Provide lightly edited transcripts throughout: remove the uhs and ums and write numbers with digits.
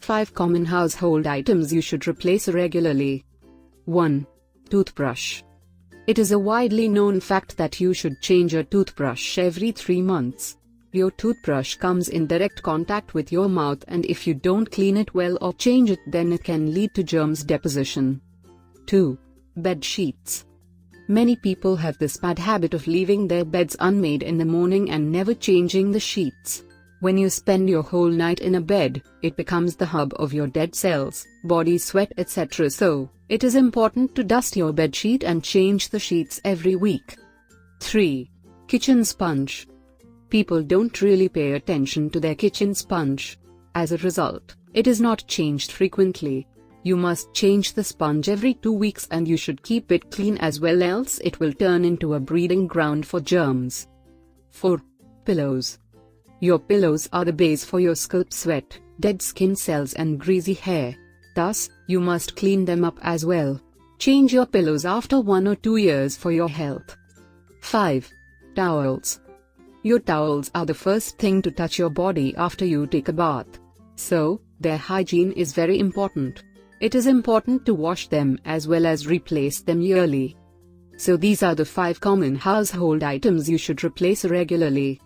5 common household items you should replace regularly. 1. Toothbrush. It is a widely known fact that you should change your toothbrush every 3 months. Your toothbrush comes in direct contact with your mouth, and if you don't clean it well or change it, then it can lead to germs deposition. 2. Bed sheets. Many people have this bad habit of leaving their beds unmade in the morning and never changing the sheets. When you spend your whole night in a bed, it becomes the hub of your dead cells, body sweat, etc. So, it is important to dust your bedsheet and change the sheets every week. 3. Kitchen sponge. People don't really pay attention to their kitchen sponge. As a result, it is not changed frequently. You must change the sponge every 2 weeks, and you should keep it clean as well, else it will turn into a breeding ground for germs. 4. Pillows. Your pillows are the base for your scalp sweat, dead skin cells and greasy hair. Thus, you must clean them up as well. Change your pillows after 1 or 2 years for your health. 5. Towels. Your towels are the first thing to touch your body after you take a bath. So, their hygiene is very important. It is important to wash them as well as replace them yearly. So these are the 5 common household items you should replace regularly.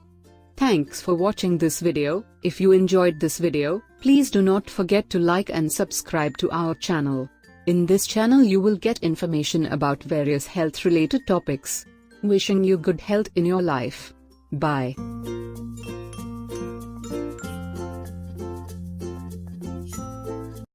Thanks for watching this video. If you enjoyed this video, please do not forget to like and subscribe to our channel. In this channel you will get information about various health related topics. Wishing you good health in your life. Bye.